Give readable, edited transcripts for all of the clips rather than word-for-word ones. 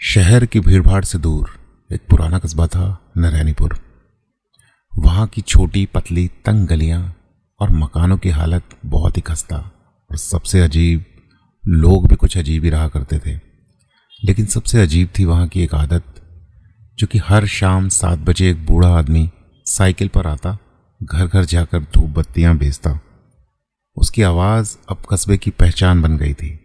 शहर की भीड़भाड़ से दूर एक पुराना कस्बा था नारायणपुर। वहाँ की छोटी पतली तंग गलियाँ और मकानों की हालत बहुत ही खस्ता और सबसे अजीब, लोग भी कुछ अजीब ही रहा करते थे। लेकिन सबसे अजीब थी वहाँ की एक आदत, जो कि हर शाम 7 बजे एक बूढ़ा आदमी साइकिल पर आता, घर घर जाकर धूप बत्तियाँ बेचता। उसकी आवाज़ अब कस्बे की पहचान बन गई थी।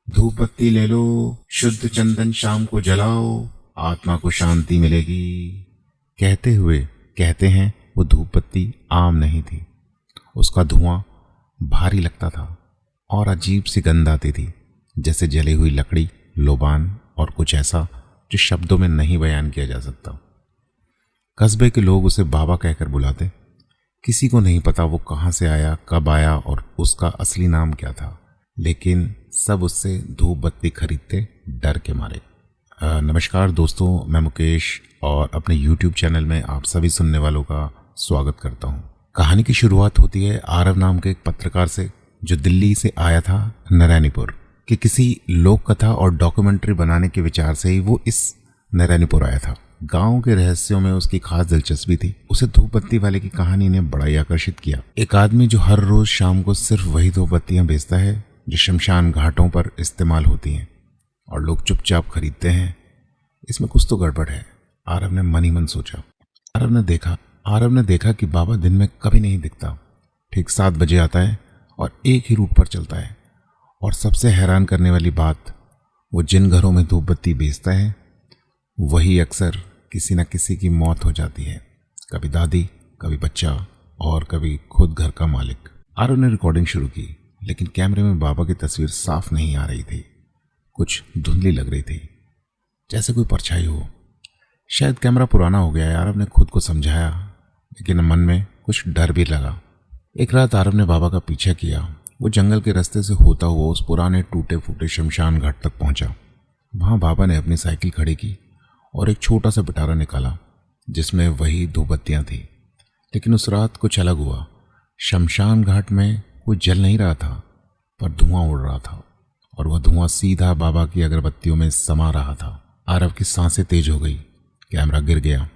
धूप बत्ती ले लो, शुद्ध चंदन शाम को जलाओ, आत्मा को शांति मिलेगी। कहते हुए कहते हैं वो धूप बत्ती आम नहीं थी। उसका धुआं भारी लगता था और अजीब सी गंध आती थी, जैसे जली हुई लकड़ी, लोबान और कुछ ऐसा जो शब्दों में नहीं बयान किया जा सकता। कस्बे के लोग उसे बाबा कहकर बुलाते। किसी को नहीं पता वो कहाँ से आया, कब आया और उसका असली नाम क्या था, लेकिन सब उससे धूप बत्ती खरीदते डर के मारे। नमस्कार दोस्तों, मैं मुकेश और अपने YouTube चैनल में आप सभी सुनने वालों का स्वागत करता हूँ। कहानी की शुरुआत होती है आरव नाम के एक पत्रकार से, जो दिल्ली से आया था नारायणपुर कि किसी लोक कथा और डॉक्यूमेंट्री बनाने के विचार से ही वो इस नारायणपुर आया था। गांव के रहस्यों में उसकी खास दिलचस्पी थी। उसे धूप बत्ती वाले की कहानी ने बड़ा ही आकर्षित किया। एक आदमी जो हर रोज शाम को सिर्फ वही धूप बत्तियां बेचता है जो शमशान घाटों पर इस्तेमाल होती हैं, और लोग चुपचाप खरीदते हैं। इसमें कुछ तो गड़बड़ है, आरव ने मन ही मन सोचा। आरव ने देखा कि बाबा दिन में कभी नहीं दिखता। ठीक 7 बजे आता है और एक ही रूट पर चलता है। और सबसे हैरान करने वाली बात, वो जिन घरों में धूप बत्ती बेचता है वही अक्सर किसी न किसी की मौत हो जाती है। कभी दादी, कभी बच्चा और कभी खुद घर का मालिक। आरव ने रिकॉर्डिंग शुरू की, लेकिन कैमरे में बाबा की तस्वीर साफ नहीं आ रही थी। कुछ धुंधली लग रही थी, जैसे कोई परछाई हो। शायद कैमरा पुराना हो गया है, आरव ने खुद को समझाया, लेकिन मन में कुछ डर भी लगा। एक रात आरव ने बाबा का पीछा किया। वो जंगल के रास्ते से होता हुआ उस पुराने टूटे फूटे शमशान घाट तक पहुंचा। वहां बाबा ने अपनी साइकिल खड़ी की और एक छोटा सा पिटारा निकाला जिसमें वही धूप बत्तियां थी। लेकिन उस रात कुछ अलग हुआ। शमशान घाट में कोई जल नहीं रहा था, पर धुआं उड़ रहा था, और वह धुआं सीधा बाबा की अगरबत्तियों में समा रहा था। आरव की सांसें तेज हो गई। कैमरा गिर गया।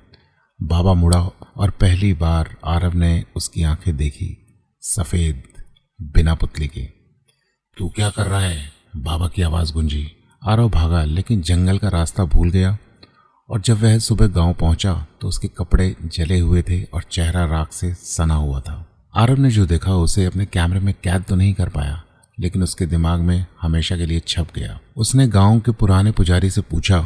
बाबा मुड़ा और पहली बार आरव ने उसकी आंखें देखी, सफेद, बिना पुतली के। तू क्या कर रहा है? बाबा की आवाज गूंजी। आरव भागा, लेकिन जंगल का रास्ता भूल गया, और जब वह सुबह गांव पहुंचा तो उसके कपड़े जले हुए थे और चेहरा राख से सना हुआ था। आरव ने जो देखा उसे अपने कैमरे में कैद तो नहीं कर पाया, लेकिन उसके दिमाग में हमेशा के लिए छप गया। उसने गांव के पुराने पुजारी से पूछा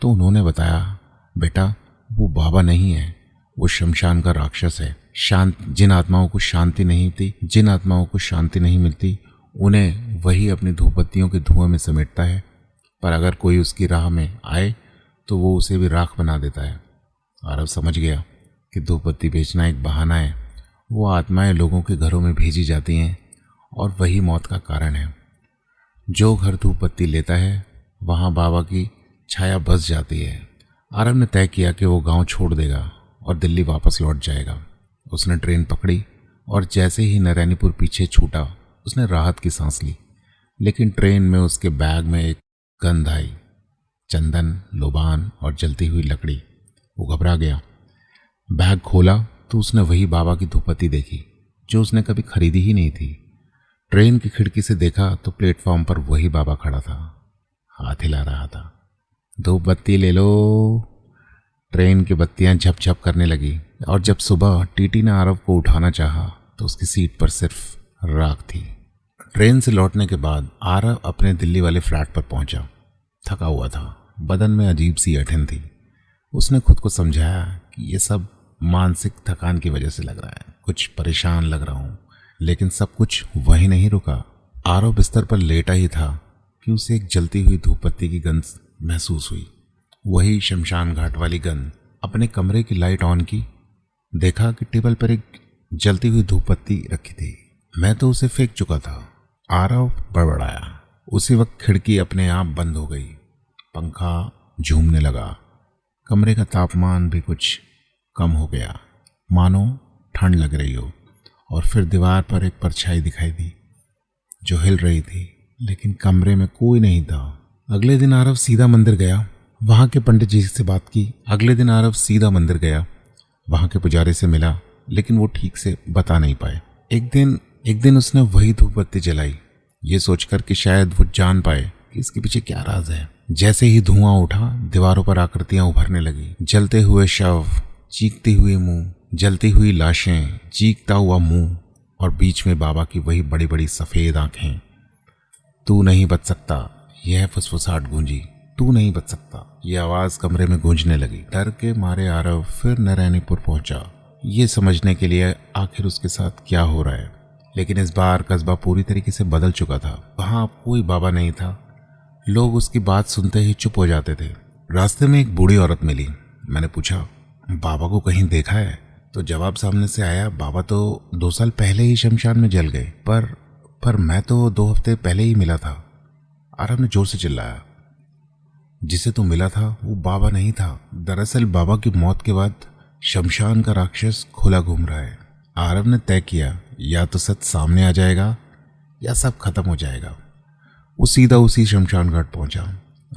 तो उन्होंने बताया, बेटा वो बाबा नहीं है, वो शमशान का राक्षस है। जिन आत्माओं को शांति नहीं मिलती उन्हें वही अपनी धूपबत्तियों के धुएं में समेटता है, पर अगर कोई उसकी राह में आए तो वो उसे भी राख बना देता है। आरव समझ गया कि धूपबत्ती बेचना एक बहाना है। वो आत्माएं लोगों के घरों में भेजी जाती हैं और वही मौत का कारण है। जो घर धूपबत्ती लेता है वहाँ बाबा की छाया बस जाती है। आरव ने तय किया कि वो गांव छोड़ देगा और दिल्ली वापस लौट जाएगा। उसने ट्रेन पकड़ी और जैसे ही नारायणपुर पीछे छूटा उसने राहत की सांस ली। लेकिन ट्रेन में उसके बैग में एक गंध आई, चंदन, लोबान और जलती हुई लकड़ी। वो घबरा गया। बैग खोला तो उसने वही बाबा की धूपबत्ती देखी जो उसने कभी खरीदी ही नहीं थी। ट्रेन की खिड़की से देखा तो प्लेटफॉर्म पर वही बाबा खड़ा था, हाथ हिला रहा था। धूपबत्ती ले लो। ट्रेन की बत्तियां झपझप करने लगी, और जब सुबह टीटी ने आरव को उठाना चाहा तो उसकी सीट पर सिर्फ राख थी। ट्रेन से लौटने के बाद आरव अपने दिल्ली वाले फ्लैट पर पहुंचा। थका हुआ था, बदन में अजीब सी ऐंठन थी। उसने खुद को समझाया कि ये सब मानसिक थकान की वजह से लग रहा है, कुछ परेशान लग रहा हूँ। लेकिन सब कुछ वहीं नहीं रुका। आरव बिस्तर पर लेटा ही था कि उसे एक जलती हुई धूपबत्ती की गंध महसूस हुई, वही शमशान घाट वाली गंध। अपने कमरे की लाइट ऑन की, देखा कि टेबल पर एक जलती हुई धूपबत्ती रखी थी। मैं तो उसे फेंक चुका था। आरव बड़बड़ाया। उसी वक्त खिड़की अपने आप बंद हो गई। पंखा झूमने लगा। कमरे का तापमान भी कुछ कम हो गया, मानो ठंड लग रही हो। और फिर दीवार पर एक परछाई दिखाई दी जो हिल रही थी, लेकिन कमरे में कोई नहीं था। अगले दिन आरव सीधा मंदिर गया, वहाँ के पंडित जी से बात की। अगले दिन आरव सीधा मंदिर गया, वहाँ के पुजारी से मिला, लेकिन वो ठीक से बता नहीं पाए। एक दिन उसने वही धूप बत्ती जलाई, ये सोचकर कि शायद वो जान पाए कि इसके पीछे क्या राज है। जैसे ही धुआं उठा, दीवारों पर आकृतियां उभरने लगी। जलते हुए शव, चीखते हुए मुंह, जलती हुई लाशें, चीखता हुआ मुंह, और बीच में बाबा की वही बड़ी बड़ी सफेद आंखें। तू नहीं बच सकता, यह फुसफुसाहट गूंजी। तू नहीं बच सकता, यह आवाज कमरे में गूंजने लगी। डर के मारे आरव फिर नरैनीपुर पहुंचा, ये समझने के लिए आखिर उसके साथ क्या हो रहा है। लेकिन इस बार कस्बा पूरी तरीके से बदल चुका था। वहां अब कोई बाबा नहीं था। लोग उसकी बात सुनते ही चुप हो जाते थे। रास्ते में एक बूढ़ी औरत मिली। मैंने पूछा, बाबा को कहीं देखा है? तो जवाब सामने से आया, बाबा तो 2 साल पहले ही शमशान में जल गए, पर मैं तो 2 हफ्ते पहले ही मिला था। आरव ने जोर से चिल्लाया। जिसे तो मिला था वो बाबा नहीं था। दरअसल बाबा की मौत के बाद शमशान का राक्षस खुला घूम रहा है। आरव ने तय किया, या तो सच सामने आ जाएगा या सब खत्म हो जाएगा। वो सीधा उसी शमशान घाट पहुंचा।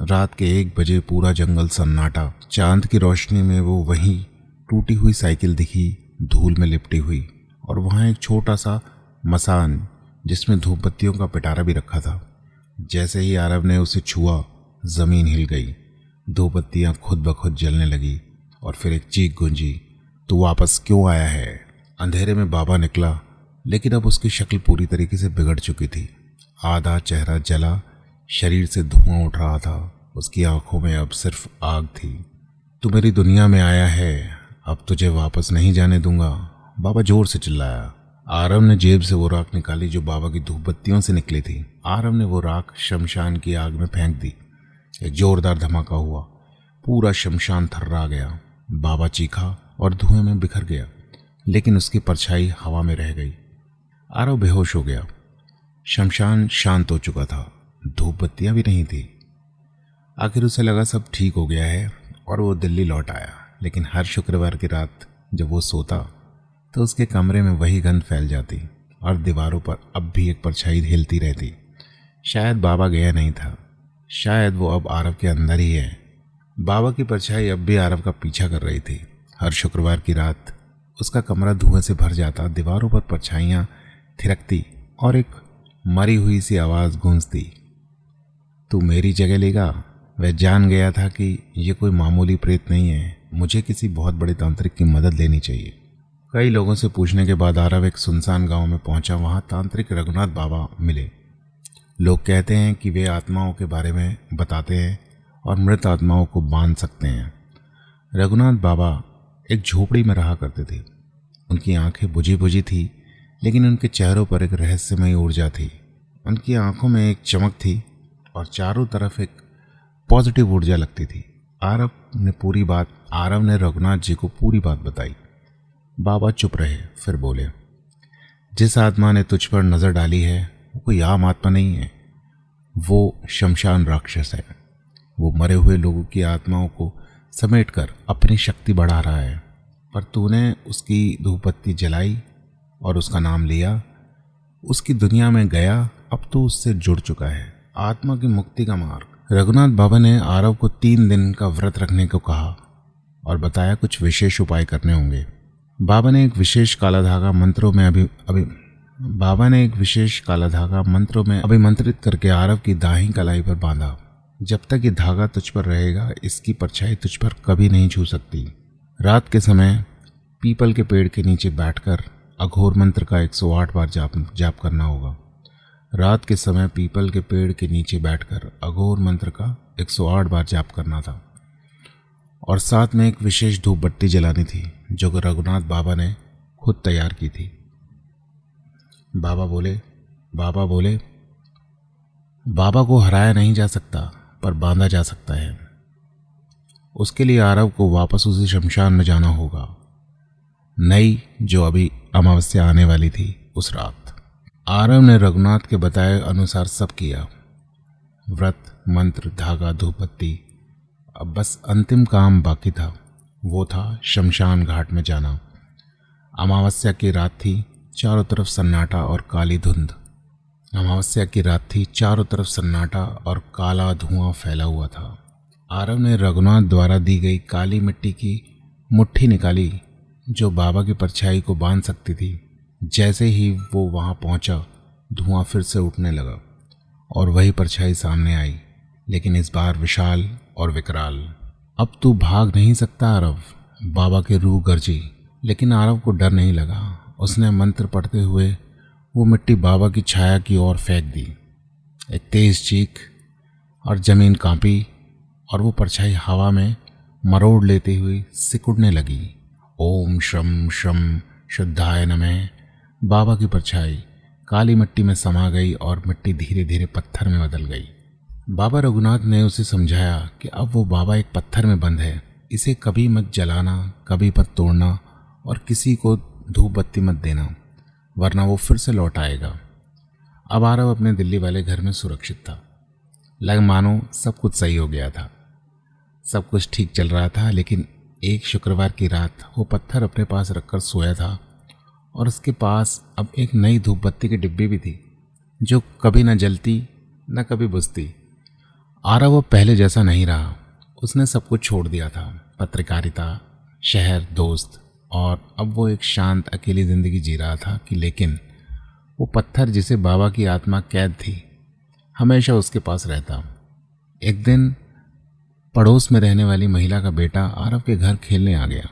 रात के 1 बजे पूरा जंगल सन्नाटा। चांद की रोशनी में वो वहीं टूटी हुई साइकिल दिखी, धूल में लिपटी हुई, और वहां एक छोटा सा मसान जिसमें धूप बत्तियों का पिटारा भी रखा था। जैसे ही आरव ने उसे छुआ, जमीन हिल गई। धूप बत्तियां खुद ब खुद जलने लगी, और फिर एक चीख गूंजी, तू वापस क्यों आया है? अंधेरे में बाबा निकला, लेकिन अब उसकी शक्ल पूरी तरीके से बिगड़ चुकी थी। आधा चेहरा जला, शरीर से धुआं उठ रहा था। उसकी आंखों में अब सिर्फ आग थी। तू मेरी दुनिया में आया है, अब तुझे वापस नहीं जाने दूंगा, बाबा जोर से चिल्लाया। आरव ने जेब से वो राख निकाली जो बाबा की धूप बत्तियों से निकली थी। आरव ने वो राख शमशान की आग में फेंक दी। एक जोरदार धमाका हुआ, पूरा शमशान थर्रा गया। बाबा चीखा और धुएं में बिखर गया, लेकिन उसकी परछाई हवा में रह गई। आरव बेहोश हो गया। शमशान शांत हो चुका था, धूप बत्तियां भी नहीं थी। आखिर उसे लगा सब ठीक हो गया है और वो दिल्ली लौट आया। लेकिन हर शुक्रवार की रात जब वो सोता तो उसके कमरे में वही गंध फैल जाती और दीवारों पर अब भी एक परछाई हिलती रहती। शायद बाबा गया नहीं था, शायद वो अब आरव के अंदर ही है। बाबा की परछाई अब भी आरव का पीछा कर रही थी। हर शुक्रवार की रात उसका कमरा धुएं से भर जाता, दीवारों पर परछाइयाँ थिरकती और एक मरी हुई सी आवाज़ गूंजती, तू मेरी जगह लेगा। वह जान गया था कि ये कोई मामूली प्रेत नहीं है, मुझे किसी बहुत बड़े तांत्रिक की मदद लेनी चाहिए। कई लोगों से पूछने के बाद आरव एक सुनसान गांव में पहुंचा। वहां तांत्रिक रघुनाथ बाबा मिले। लोग कहते हैं कि वे आत्माओं के बारे में बताते हैं और मृत आत्माओं को बांध सकते हैं। रघुनाथ बाबा एक झोपड़ी में रहा करते थे। उनकी आंखें बुझी बुझी थी, लेकिन उनके चेहरों पर एक रहस्यमयी ऊर्जा थी। उनकी आंखों में एक चमक थी और चारों तरफ एक पॉजिटिव ऊर्जा लगती थी। आरव ने रघुनाथ जी को पूरी बात बताई। बाबा चुप रहे, फिर बोले, जिस आत्मा ने तुझ पर नजर डाली है वो कोई आम आत्मा नहीं है, वो शमशान राक्षस है। वो मरे हुए लोगों की आत्माओं को समेटकर अपनी शक्ति बढ़ा रहा है। पर तूने उसकी धूप बत्ती जलाई और उसका नाम लिया, उसकी दुनिया में गया, अब तो उससे जुड़ चुका है। आत्मा की मुक्ति का मार्ग। रघुनाथ बाबा ने आरव को 3 दिन का व्रत रखने को कहा और बताया कुछ विशेष उपाय करने होंगे। बाबा ने एक विशेष काला धागा मंत्रों में अभिमंत्रित करके आरव की दाहिनी कलाई पर बांधा। जब तक ये धागा तुझ पर रहेगा, इसकी परछाई तुझ पर कभी नहीं छू सकती। रात के समय पीपल के पेड़ के नीचे बैठकर अघोर मंत्र का 108 बार जाप करना होगा। रात के समय पीपल के पेड़ के नीचे बैठकर अघोर मंत्र का 108 बार जाप करना था और साथ में एक विशेष धूप बत्ती जलानी थी जो रघुनाथ बाबा ने खुद तैयार की थी। बाबा बोले, बाबा को हराया नहीं जा सकता, पर बांधा जा सकता है। उसके लिए आरव को वापस उसी शमशान में जाना होगा, नई जो अभी अमावस्या आने वाली थी उस रात। आरव ने रघुनाथ के बताए अनुसार सब किया। व्रत, मंत्र, धागा, धूप बत्ती। अब बस अंतिम काम बाकी था, वो था शमशान घाट में जाना। अमावस्या की रात थी, चारों तरफ सन्नाटा और काली धुंध। अमावस्या की रात थी। चारों तरफ सन्नाटा और काला धुआं फैला हुआ था। आरव ने रघुनाथ द्वारा दी गई काली मिट्टी की मुट्ठी निकाली जो बाबा की परछाई को बांध सकती थी। जैसे ही वो वहां पहुंचा, धुआं फिर से उठने लगा और वही परछाई सामने आई, लेकिन इस बार विशाल और विकराल। अब तू भाग नहीं सकता आरव, बाबा की रूह गरजी। लेकिन आरव को डर नहीं लगा। उसने मंत्र पढ़ते हुए वो मिट्टी बाबा की छाया की ओर फेंक दी। एक तेज चीख और जमीन कांपी और वो परछाई हवा में मरोड़ लेते हुए सिकुड़ने लगी। ओम शम शम शुद्धाय नमः। बाबा की परछाई काली मिट्टी में समा गई और मिट्टी धीरे धीरे पत्थर में बदल गई। बाबा रघुनाथ ने उसे समझाया कि अब वो बाबा एक पत्थर में बंद है, इसे कभी मत जलाना, कभी मत तोड़ना और किसी को धूप बत्ती मत देना, वरना वो फिर से लौट आएगा। अब आरव अपने दिल्ली वाले घर में सुरक्षित था। लग मानो सब कुछ सही हो गया था, सब कुछ ठीक चल रहा था। लेकिन एक शुक्रवार की रात वो पत्थर अपने पास रखकर सोया था और उसके पास अब एक नई धूप बत्ती की डिब्बी भी थी जो कभी न जलती न कभी बुझती। आरव अब पहले जैसा नहीं रहा। उसने सब कुछ छोड़ दिया था, पत्रकारिता, शहर, दोस्त, और अब वो एक शांत अकेली जिंदगी जी रहा था। कि लेकिन वो पत्थर जिसे बाबा की आत्मा कैद थी हमेशा उसके पास रहता। एक दिन पड़ोस में रहने वाली महिला का बेटा आरव के घर खेलने आ गया।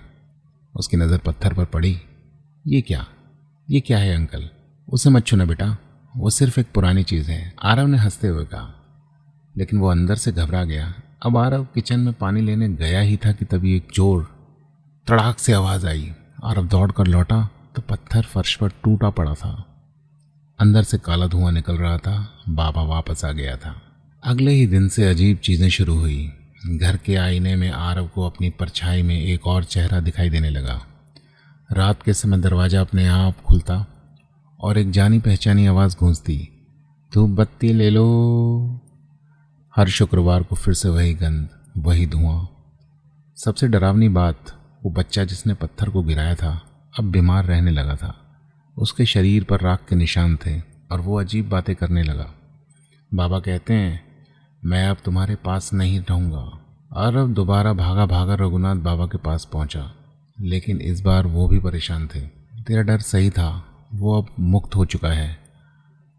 उसकी नज़र पत्थर पर पड़ी। ये क्या है अंकल? उसे मत छूना बेटा, वो सिर्फ एक पुरानी चीज़ है, आरव ने हंसते हुए कहा। लेकिन वो अंदर से घबरा गया। अब आरव किचन में पानी लेने गया ही था कि तभी एक जोर तड़ाक से आवाज़ आई। आरव दौड़ कर लौटा तो पत्थर फर्श पर टूटा पड़ा था। अंदर से काला धुआं निकल रहा था। बाबा वापस आ गया था। अगले ही दिन से अजीब चीज़ें शुरू हुई। घर के आईने में आरव को अपनी परछाई में एक और चेहरा दिखाई देने लगा। रात के समय दरवाज़ा अपने आप खुलता और एक जानी पहचानी आवाज़ गूंजती, धूप बत्ती ले लो। हर शुक्रवार को फिर से वही गंध, वही धुआं। सबसे डरावनी बात, वो बच्चा जिसने पत्थर को गिराया था अब बीमार रहने लगा था। उसके शरीर पर राख के निशान थे और वो अजीब बातें करने लगा। बाबा कहते हैं मैं अब तुम्हारे पास नहीं रहूँगा। आरव दोबारा भागा भागा रघुनाथ बाबा के पास पहुंचा, लेकिन इस बार वो भी परेशान थे। तेरा डर सही था, वो अब मुक्त हो चुका है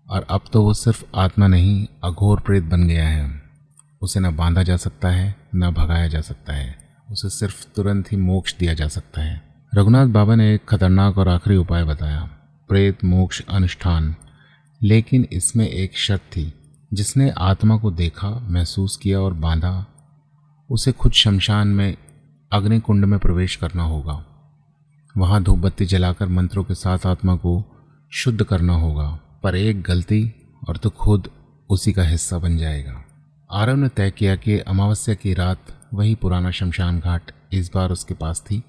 और अब तो वो सिर्फ आत्मा नहीं, अघोर प्रेत बन गया है। उसे न बांधा जा सकता है, न भगाया जा सकता है। उसे सिर्फ तुरंत ही मोक्ष दिया जा सकता है। रघुनाथ बाबा ने एक खतरनाक और आखिरी उपाय बताया, प्रेत मोक्ष अनुष्ठान। लेकिन इसमें एक शर्त थी, जिसने आत्मा को देखा, महसूस किया और बांधा, उसे खुद शमशान में अग्निकुंड में प्रवेश करना होगा। वहां धूप बत्ती जलाकर मंत्रों के साथ आत्मा को शुद्ध करना होगा। पर एक गलती और तो खुद उसी का हिस्सा बन जाएगा। आरव ने तय किया कि अमावस्या की रात वही पुराना शमशान घाट इस बार उसके पास थी।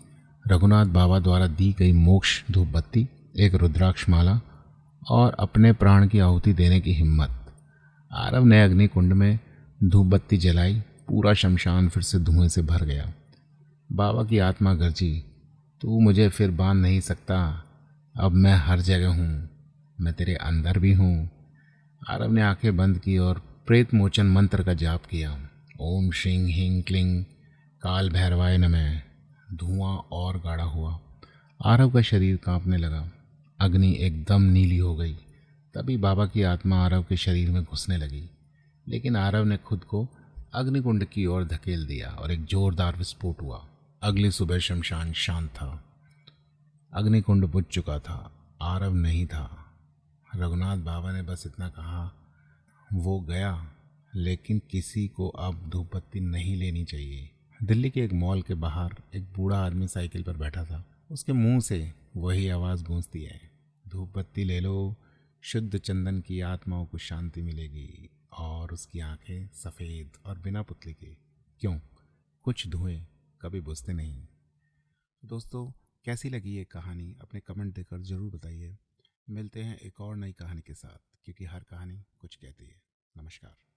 रघुनाथ बाबा द्वारा दी गई मोक्ष धूप बत्ती, एक रुद्राक्ष माला और अपने प्राण की आहुति देने की हिम्मत। आरव ने अग्निकुंड में धूप बत्ती जलाई। पूरा शमशान फिर से धुएं से भर गया। बाबा की आत्मा गरजी, तू मुझे फिर बांध नहीं सकता, अब मैं हर जगह हूँ, मैं तेरे अंदर भी हूँ। आरव ने आंखें बंद की और प्रेत मोचन मंत्र का जाप किया। ओम श्रीं ह्रीं क्लीं काल भैरवाय नमः। धुआं और गाढ़ा हुआ। आरव का शरीर कांपने लगा। अग्नि एकदम नीली हो गई। तभी बाबा की आत्मा आरव के शरीर में घुसने लगी, लेकिन आरव ने खुद को अग्निकुंड की ओर धकेल दिया और एक जोरदार विस्फोट हुआ। अगली सुबह शमशान शांत था। अग्निकुंड बुझ चुका था, आरव नहीं था। रघुनाथ बाबा ने बस इतना कहा, वो गया, लेकिन किसी को अब धूप बत्ती नहीं लेनी चाहिए। दिल्ली के एक मॉल के बाहर एक बूढ़ा आदमी साइकिल पर बैठा था। उसके मुंह से वही आवाज़ गूंजती है, धूप बत्ती ले लो, शुद्ध चंदन की आत्माओं को शांति मिलेगी। और उसकी आंखें सफ़ेद और बिना पुतली के। क्यों? कुछ धुएं कभी बुझते नहीं। दोस्तों, कैसी लगी ये कहानी अपने कमेंट देकर ज़रूर बताइए। मिलते हैं एक और नई कहानी के साथ, क्योंकि हर कहानी कुछ कहती है। नमस्कार।